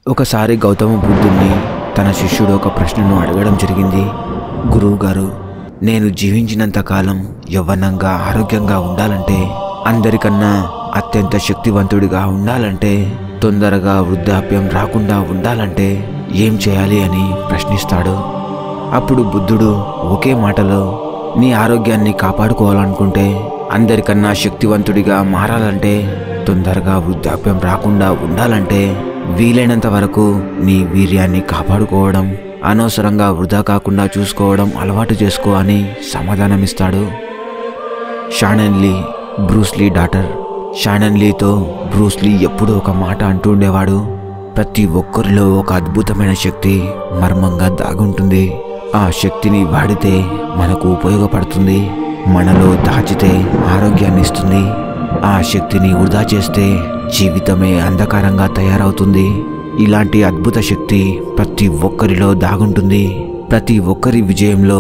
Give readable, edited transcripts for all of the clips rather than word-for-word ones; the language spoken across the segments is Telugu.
ఒకసారి గౌతమ బుద్ధుణ్ణి తన శిష్యుడు ఒక ప్రశ్నను అడగడం జరిగింది. గురువుగారు, నేను జీవించినంత కాలం యవ్వనంగా ఆరోగ్యంగా ఉండాలంటే, అందరికన్నా అత్యంత శక్తివంతుడిగా ఉండాలంటే, తొందరగా వృద్ధాప్యం రాకుండా ఉండాలంటే ఏం చేయాలి అని ప్రశ్నిస్తాడు. అప్పుడు బుద్ధుడు ఒకే మాటలో, నీ ఆరోగ్యాన్ని కాపాడుకోవాలనుకుంటే, అందరికన్నా శక్తివంతుడిగా మారాలంటే, తొందరగా వృద్ధాప్యం రాకుండా ఉండాలంటే వీలైనంత వరకు నీ వీర్యాన్ని కాపాడుకోవడం, అనవసరంగా వృధా కాకుండా చూసుకోవడం అలవాటు చేసుకో అని సమాధానమిస్తాడు. Shannon Lee, Bruce Lee daughter. Shannon లీతో బ్రూస్ లీ ఎప్పుడూ ఒక మాట అంటూ ఉండేవాడు. ప్రతి ఒక్కరిలో ఒక అద్భుతమైన శక్తి మర్మంగా దాగుంటుంది. ఆ శక్తిని వాడితే మనకు ఉపయోగపడుతుంది. మనలో దాచితే ఆరోగ్యాన్ని ఇస్తుంది. ఆ శక్తిని వృధా చేస్తే జీవితమే అంధకారంగా తయారవుతుంది. ఇలాంటి అద్భుత శక్తి ప్రతి ఒక్కరిలో దాగుంటుంది. ప్రతి ఒక్కరి విజయంలో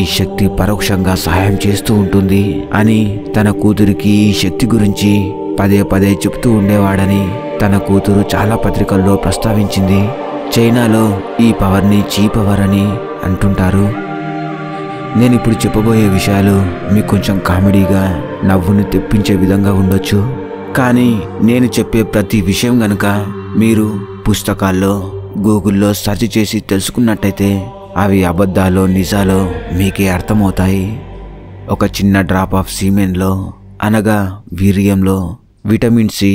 ఈ శక్తి పరోక్షంగా సహాయం చేస్తూ ఉంటుంది అని తన కూతురికి ఈ శక్తి గురించి పదే పదే చెప్తూ ఉండేవాడని తన కూతురు చాలా పత్రికల్లో ప్రస్తావించింది. చైనాలో ఈ పవర్ని చీ పవర్ అని అంటుంటారు. నేను ఇప్పుడు చెప్పబోయే విషయాలు మీకు కొంచెం కామెడీగా నవ్వును తెప్పించే విధంగా ఉండొచ్చు. కానీ నేను చెప్పే ప్రతి విషయం గనుక మీరు పుస్తకాల్లో, గూగుల్లో సెర్చ్ చేసి తెలుసుకున్నట్టయితే అవి అబద్ధాలో నిజాలో మీకే అర్థమవుతాయి. ఒక చిన్న డ్రాప్ ఆఫ్ సీమెన్లో, అనగా వీర్యంలో vitamin C,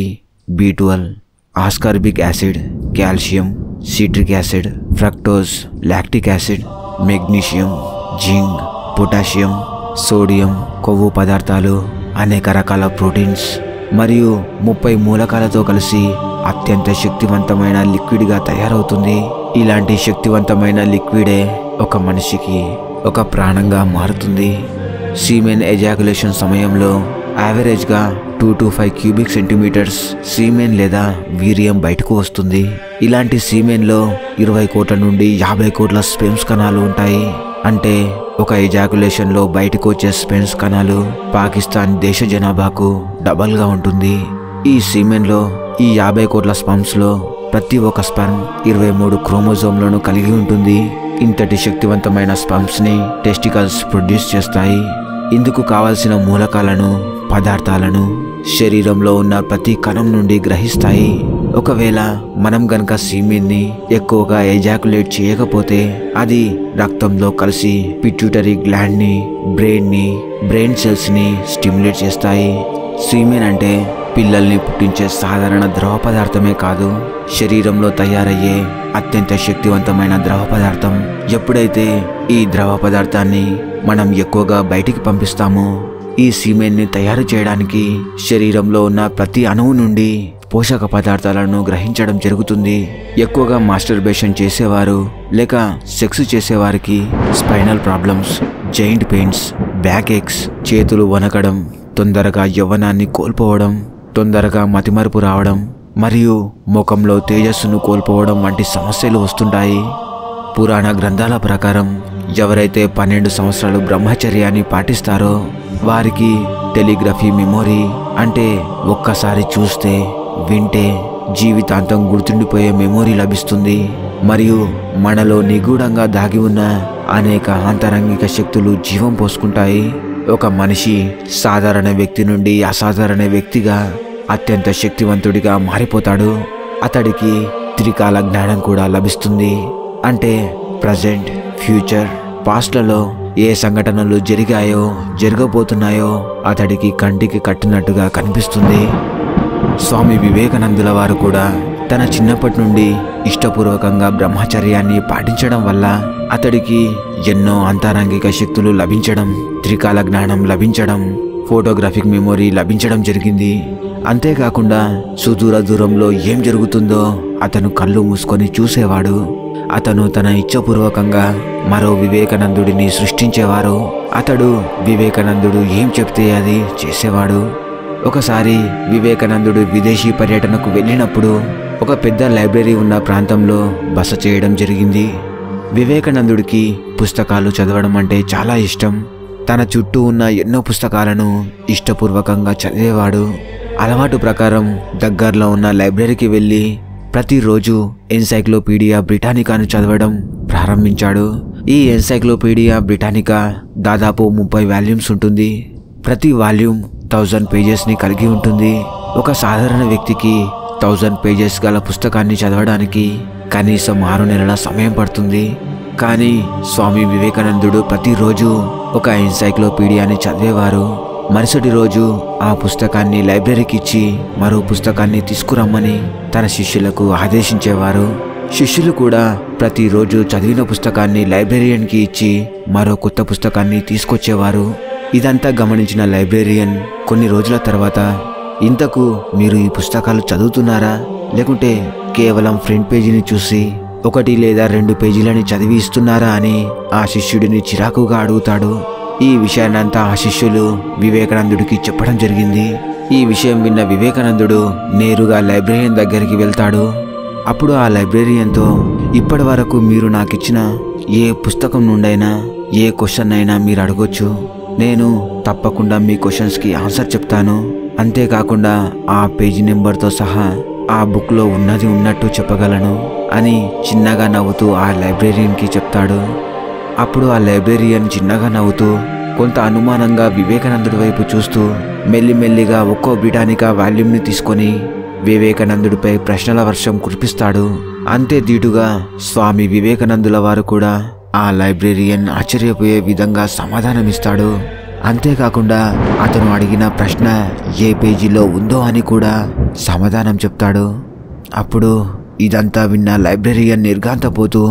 B12, ascorbic acid, calcium, citric acid, fructose, lactic acid, magnesium, zinc, potassium, sodium, కొవ్వు పదార్థాలు, అనేక రకాల ప్రోటీన్స్ మరియు 30 మూలకాలతో కలిసి అత్యంత శక్తివంతమైన లిక్విడ్గా తయారవుతుంది. ఇలాంటి శక్తివంతమైన లిక్విడే ఒక మనిషికి ఒక ప్రాణంగా మారుతుంది. సీమెన్ ఎజాకులేషన్ సమయంలో యావరేజ్గా 2 to 5 క్యూబిక్ సెంటీమీటర్స్ సీమెన్ లేదా వీర్యం బయటకు వస్తుంది. ఇలాంటి సీమెన్లో 20 కోట్ల నుండి 50 కోట్ల స్పెర్మ్స్ కణాలు ఉంటాయి. అంటే ఒక ఎజాకులేషన్లో బయటకు వచ్చే స్పెర్మ్స్ కణాలు పాకిస్తాన్ దేశ జనాభాకు డబల్గా ఉంటుంది. ఈ సీమెన్లో ఈ 50 కోట్ల స్పర్మ్స్లో ప్రతి ఒక్క స్పర్మ్ 23 క్రోమోజోమ్లను కలిగి ఉంటుంది. ఇంతటి శక్తివంతమైన స్పర్మ్స్ని టెస్టికల్స్ ప్రొడ్యూస్ చేస్తాయి. ఇందుకు కావలసిన మూలకాలను, పదార్థాలను శరీరంలో ఉన్న ప్రతి కణం నుండి గ్రహిస్తాయి. ఒకవేళ మనం గనక సీమెన్ని ఎక్కువగా ఎజాకులేట్ చేయకపోతే అది రక్తంలో కలిసి పిట్యూటరీ గ్లాండ్ని, బ్రెయిన్ సెల్స్ని స్టిమ్యులేట్ చేస్తాయి. సీమెన్ అంటే పిల్లల్ని పుట్టించే సాధారణ ద్రవ పదార్థమే కాదు, శరీరంలో తయారయ్యే అత్యంత శక్తివంతమైన ద్రవ పదార్థం. ఎప్పుడైతే ఈ ద్రవ పదార్థాన్ని మనం ఎక్కువగా బయటికి పంపిస్తామో, ఈ సీమెన్ని తయారు చేయడానికి శరీరంలో ఉన్న ప్రతి అణువు నుండి పోషక పదార్థాలను గ్రహించడం జరుగుతుంది. ఎక్కువగా మాస్టర్బేషన్ చేసేవారు లేక సెక్స్ చేసేవారికి spinal problems, joint pains, back aches, చేతులు వణకడం, తొందరగా యవ్వనాన్ని కోల్పోవడం, తొందరగా మతిమరుపు రావడం మరియు ముఖంలో తేజస్సును కోల్పోవడం వంటి సమస్యలు వస్తుంటాయి. పురాణ గ్రంథాల ప్రకారం ఎవరైతే 12 సంవత్సరాలు బ్రహ్మచర్యాన్ని పాటిస్తారో వారికి టెలిగ్రఫీ మెమొరీ, అంటే ఒక్కసారి చూస్తే వింటే జీవితాంతం గుర్తుండిపోయే మెమొరీ లభిస్తుంది. మరియు మనలో నిగూఢంగా దాగి ఉన్న అనేక ఆంతరంగిక శక్తులు జీవం పోసుకుంటాయి. ఒక మనిషి సాధారణ వ్యక్తి నుండి అసాధారణ వ్యక్తిగా అత్యంత శక్తివంతుడిగా మారిపోతాడు. అతడికి త్రికాల జ్ఞానం కూడా లభిస్తుంది. అంటే ప్రజెంట్, ఫ్యూచర్, పాస్ట్లలో ఏ సంఘటనలు జరిగాయో, జరగబోతున్నాయో అతడికి కంటికి కట్టినట్టుగా కనిపిస్తుంది. స్వామి వివేకానందుల వారు కూడా తన చిన్నప్పటి నుండి ఇష్టపూర్వకంగా బ్రహ్మచర్యాన్ని పాటించడం వల్ల అతడికి ఎన్నో అంతరంగిక శక్తులు లభించడం, త్రికాల జ్ఞానం లభించడం, ఫోటోగ్రాఫిక్ మెమొరీ లభించడం జరిగింది. అంతేకాకుండా సుదూర దూరంలో ఏం జరుగుతుందో అతను కళ్ళు మూసుకొని చూసేవాడు. అతను తన ఇచ్చపూర్వకంగా మరో వివేకానందుడిని సృష్టించేవారు. అతడు వివేకానందుడు ఏం చెప్తే అది చేసేవాడు. ఒకసారి వివేకానందుడు విదేశీ పర్యటనకు వెళ్ళినప్పుడు ఒక పెద్ద లైబ్రరీ ఉన్న ప్రాంతంలో బస చేయడం జరిగింది. వివేకానందుడికి పుస్తకాలు చదవడం అంటే చాలా ఇష్టం. తన చుట్టూ ఉన్న ఎన్నో పుస్తకాలను ఇష్టపూర్వకంగా చదివేవాడు. అలవాటు ప్రకారం దగ్గరలో ఉన్న లైబ్రరీకి వెళ్ళి ప్రతిరోజు ఎన్సైక్లోపీడియా బ్రిటానికాను చదవడం ప్రారంభించాడు. ఈ ఎన్సైక్లోపీడియా బ్రిటానికా దాదాపు 30 వాల్యూమ్స్ ఉంటుంది. ప్రతి వాల్యూమ్ 1000 పేజెస్ని కలిగి ఉంటుంది. ఒక సాధారణ వ్యక్తికి 1000 పేజెస్ గల పుస్తకాన్ని చదవడానికి కనీసం 6 నెలల సమయం పడుతుంది. కానీ స్వామి వివేకానందుడు ప్రతిరోజు ఒక ఎన్సైక్లోపీడియాని చదివేవారు. మరుసటి రోజు ఆ పుస్తకాన్ని లైబ్రరీకి ఇచ్చి మరో పుస్తకాన్ని తీసుకురమ్మని తన శిష్యులకు ఆదేశించేవారు. శిష్యులు కూడా ప్రతిరోజు చదివిన పుస్తకాన్ని లైబ్రేరియన్కి ఇచ్చి మరో కొత్త పుస్తకాన్ని తీసుకొచ్చేవారు. ఇదంతా గమనించిన లైబ్రేరియన్ కొన్ని రోజుల తర్వాత, ఇంతకు మీరు ఈ పుస్తకాలు చదువుతున్నారా, లేకుంటే కేవలం ఫ్రంట్ పేజీని చూసి 1 లేదా 2 పేజీలని చదివి ఇస్తున్నారా అని ఆ శిష్యుడిని చిరాకుగా అడుగుతాడు. ఈ విషయాన్నంతా ఆ శిష్యులు వివేకానందుడికి చెప్పడం జరిగింది. ఈ విషయం విన్న వివేకానందుడు నేరుగా లైబ్రేరియన్ దగ్గరికి వెళ్తాడు. అప్పుడు ఆ లైబ్రేరియన్తో, ఇప్పటి వరకు మీరు నాకిచ్చిన ఏ పుస్తకం నుండైనా ఏ క్వశ్చన్ అయినా మీరు అడగొచ్చు. నేను తప్పకుండా మీ క్వశ్చన్స్కి ఆన్సర్ చెప్తాను. అంతేకాకుండా ఆ పేజీ నెంబర్తో సహా ఆ బుక్లో ఉన్నది ఉన్నట్టు చెప్పగలను అని చిన్నగా నవ్వుతూ ఆ లైబ్రేరియన్కి చెప్తాడు. అప్పుడు ఆ లైబ్రేరియన్ చిన్నగా నవ్వుతూ కొంత అనుమానంగా వివేకానందుడి వైపు చూస్తూ మెల్లిమెల్లిగా ఒక్కో బ్రిటానికా వాల్యూమ్ని తీసుకొని వివేకానందుడిపై ప్రశ్నల వర్షం కురిపిస్తాడు. అంతే ధీటుగా స్వామి వివేకానందుల వారు కూడా ఆ లైబ్రేరియన్ ఆశ్చర్యపోయే విధంగా సమాధానమిస్తాడు. అంతేకాకుండా అతను అడిగిన ప్రశ్న ఏ పేజీలో ఉందో అని కూడా సమాధానం చెప్తాడు. అప్పుడు ఇదంతా విన్న లైబ్రేరియన్ నిర్ఘాంతపోతూ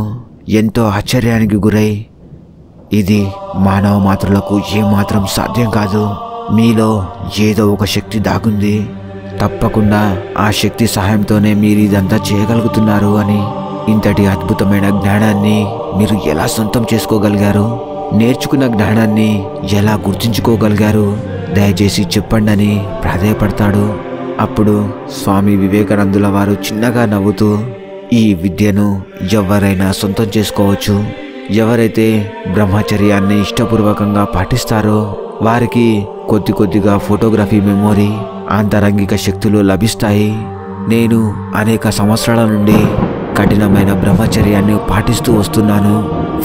ఎంతో ఆశ్చర్యానికి గురై, ఇది మానవ మాతృలకు ఏమాత్రం సాధ్యం కాదు. మీలో ఏదో ఒక శక్తి దాగుంది. తప్పకుండా ఆ శక్తి సహాయంతోనే మీరు ఇదంతా చేయగలుగుతున్నారు అని, ఇంతటి అద్భుతమైన జ్ఞానాన్ని మీరు ఎలా సొంతం చేసుకోగలిగారు, నేర్చుకున్న జ్ఞానాన్ని ఎలా గుర్తుంచుకోగలిగారు, దయచేసి చెప్పండి అని ప్రాధేయపడతాడు. అప్పుడు స్వామి వివేకానందుల వారు చిన్నగా నవ్వుతూ, ఈ విద్యను ఎవరైనా సొంతం చేసుకోవచ్చు. ఎవరైతే బ్రహ్మచర్యాన్ని ఇష్టపూర్వకంగా పాటిస్తారో వారికి కొద్దిగా ఫోటోగ్రఫీ మెమొరీ, ఆంతరంగిక శక్తులు లభిస్తాయి. నేను అనేక సంవత్సరాల నుండి కఠినమైన బ్రహ్మచర్యాన్ని పాటిస్తూ వస్తున్నాను.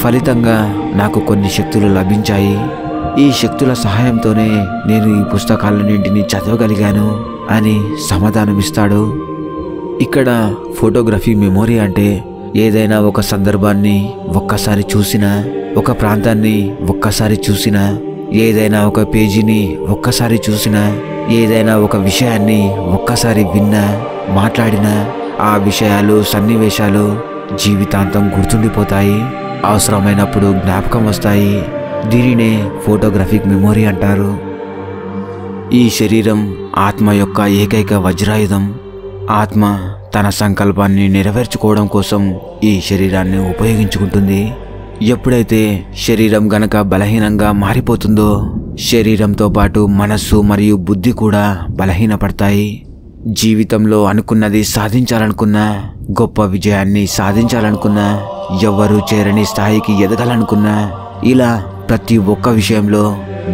ఫలితంగా నాకు కొన్ని శక్తులు లభించాయి. ఈ శక్తుల సహాయంతోనే నేను ఈ పుస్తకాలన్నింటినీ చదవగలిగాను అని సమాధానమిస్తాడు. ఇక్కడ ఫోటోగ్రఫీ మెమొరీ అంటే ఏదైనా ఒక సందర్భాన్ని ఒక్కసారి చూసినా, ఒక ప్రాంతాన్ని ఒక్కసారి చూసినా, ఏదైనా ఒక పేజీని ఒక్కసారి చూసినా, ఏదైనా ఒక విషయాన్ని ఒక్కసారి విన్నా, మాట్లాడినా ఆ విషయాలు, సన్నివేశాలు జీవితాంతం గుర్తుండిపోతాయి. అవసరమైనప్పుడు జ్ఞాపకం వస్తాయి. దీనినే ఫోటోగ్రాఫిక్ మెమొరీ అంటారు. ఈ శరీరం ఆత్మ యొక్క ఏకైక వజ్రాయుధం. ఆత్మ తన సంకల్పాన్ని నెరవేర్చుకోవడం కోసం ఈ శరీరాన్ని ఉపయోగించుకుంటుంది. ఎప్పుడైతే శరీరం గనక బలహీనంగా మారిపోతుందో శరీరంతో పాటు మనస్సు మరియు బుద్ధి కూడా బలహీనపడతాయి. జీవితంలో అనుకున్నది సాధించాలనుకున్నా, గొప్ప విజయాన్ని సాధించాలనుకున్నా, ఎవ్వరూ చేరని స్థాయికి ఎదగాలనుకున్నా, ఇలా ప్రతి ఒక్క విషయంలో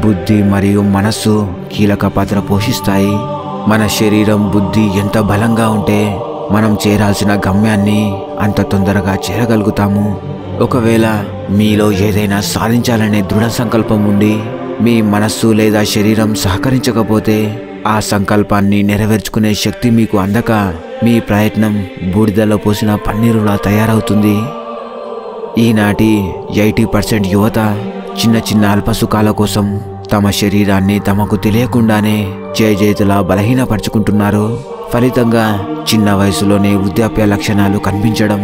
బుద్ధి మరియు మనస్సు కీలక పాత్ర పోషిస్తాయి. మన శరీరం, బుద్ధి ఎంత బలంగా ఉంటే మనం చేరాల్సిన గమ్యాన్ని అంత తొందరగా చేరగలుగుతాము. ఒకవేళ మీలో ఏదైనా సాధించాలనే దృఢ సంకల్పం ఉండి మీ మనస్సు లేదా శరీరం సహకరించకపోతే ఆ సంకల్పాన్ని నెరవేర్చుకునే శక్తి మీకు అందక మీ ప్రయత్నం బూడిదలో పోసిన పన్నీరులా తయారవుతుంది. ఈనాటి 80% యువత చిన్న చిన్న అల్పసుఖాల కోసం తమ శరీరాన్ని తమకు తెలియకుండానే చేతులా బలహీనపరుచుకుంటున్నారు. ఫలితంగా చిన్న వయసులోనే వృద్ధాప్య లక్షణాలు కనిపించడం,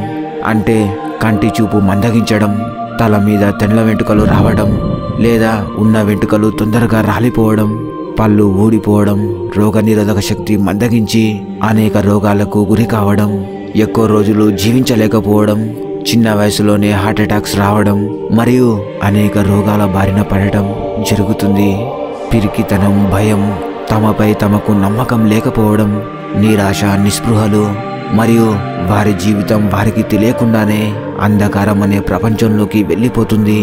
అంటే కంటి చూపు మందగించడం, తల మీద తెల్ల వెంట్రుకలు రావడం లేదా ఉన్న వెంట్రుకలు తొందరగా రాలిపోవడం, పళ్ళు ఊడిపోవడం, రోగనిరోధక శక్తి మందగించి అనేక రోగాలకు గురి కావడం, ఎక్కువ రోజులు జీవించలేకపోవడం, చిన్న వయసులోనే హార్ట్ అటాక్స్ రావడం మరియు అనేక రోగాల బారిన పడటం జరుగుతుంది. పిరికితనం, భయం, తమపై తమకు నమ్మకం లేకపోవడం, నిరాశ, నిస్పృహలు మరియు వారి జీవితం వారికి తెలియకుండానే అంధకారం అనే ప్రపంచంలోకి వెళ్ళిపోతుంది.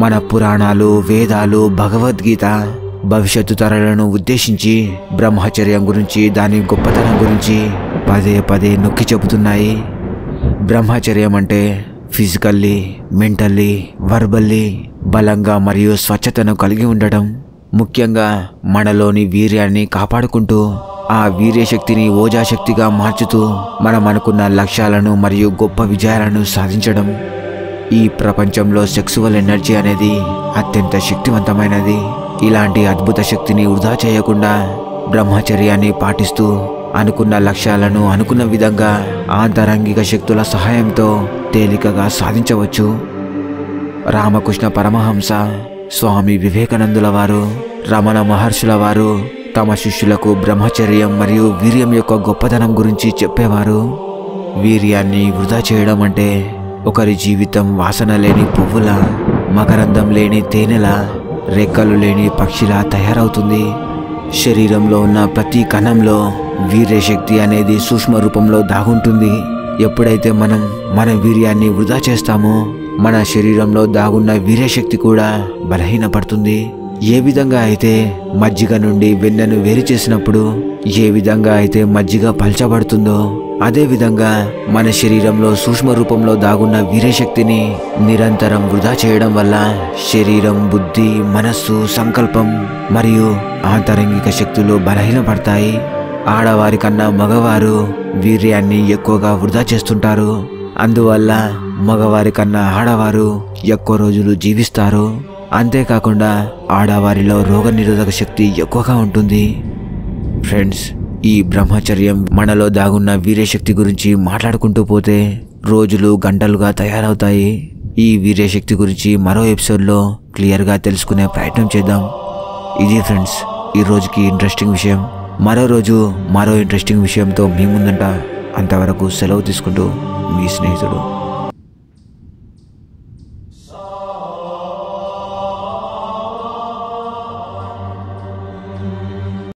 మన పురాణాలు, వేదాలు, భగవద్గీత భవిష్యత్తు తరాలను ఉద్దేశించి బ్రహ్మచర్యం గురించి, దాని గొప్పతనం గురించి పదే పదే నొక్కి చెబుతున్నాయి. బ్రహ్మచర్యం అంటే ఫిజికల్లీ, మెంటల్లీ, వర్బల్లీ బలంగా మరియు స్వచ్ఛతను కలిగి ఉండటం. ముఖ్యంగా మనలోని వీర్యాన్ని కాపాడుకుంటూ ఆ వీర్యశక్తిని ఓజాశక్తిగా మార్చుతూ మనం అనుకున్న లక్ష్యాలను మరియు గొప్ప విజయాలను సాధించడం. ఈ ప్రపంచంలో సెక్సువల్ ఎనర్జీ అనేది అత్యంత శక్తివంతమైనది. ఇలాంటి అద్భుత శక్తిని వృధా చేయకుండా బ్రహ్మచర్యాన్ని పాటిస్తూ అనుకున్న లక్ష్యాలను అనుకున్న విధంగా ఆంతరంగిక శక్తుల సహాయంతో తేలికగా సాధించవచ్చు. రామకృష్ణ పరమహంస, స్వామి వివేకానందుల వారు, రమణ మహర్షుల వారు తమ శిష్యులకు బ్రహ్మచర్యం మరియు వీర్యం యొక్క గొప్పతనం గురించి చెప్పేవారు. వీర్యాన్ని వృధా చేయడం అంటే ఒకరి జీవితం వాసన లేని పువ్వులా, మకరందం లేని తేనెలా, రెక్కలు లేని పక్షిలా తయారవుతుంది. శరీరంలో ఉన్న ప్రతి కణంలో వీర్యశక్తి అనేది సూక్ష్మ రూపంలో దాగుంటుంది. ఎప్పుడైతే మనం మన వీర్యాన్ని వృధా చేస్తామో మన శరీరంలో దాగున్న వీర్యశక్తి కూడా బలహీనపడుతుంది. ఏ విధంగా అయితే మజ్జిగ నుండి వెన్నను వేరు చేసినప్పుడు ఏ విధంగా అయితే మజ్జిగ పల్చబడుతుందో అదేవిధంగా మన శరీరంలో సూక్ష్మ రూపంలో దాగున్న వీర్యశక్తిని నిరంతరం వృధా చేయడం వల్ల శరీరం, బుద్ధి, మనస్సు, సంకల్పం మరియు ఆంతరంగిక శక్తులు బలహీనపడతాయి. ఆడవారి కన్నా మగవారు వీర్యాన్ని ఎక్కువగా వృధా చేస్తుంటారు. అందువల్ల మగవారి కన్నా ఆడవారు ఎక్కువ రోజులు జీవిస్తారు. అంతేకాకుండా ఆడవారిలో రోగనిరోధక శక్తి ఎక్కువగా ఉంటుంది. ఫ్రెండ్స్, ఈ బ్రహ్మచర్యం మనలో దాగున్న వీర్యశక్తి గురించి మాట్లాడుకుంటూ పోతే రోజులు గంటలుగా తయారవుతాయి. ఈ వీర్యశక్తి గురించి మరో ఎపిసోడ్లో క్లియర్గా తెలుసుకునే ప్రయత్నం చేద్దాం. ఇది ఫ్రెండ్స్ ఈ రోజుకి ఇంట్రెస్టింగ్ విషయం. మరో రోజు మరో ఇంట్రెస్టింగ్ విషయంతో మీ ముందంట. అంతవరకు సెలవు తీసుకుంటూ మీ స్నేహితుడు.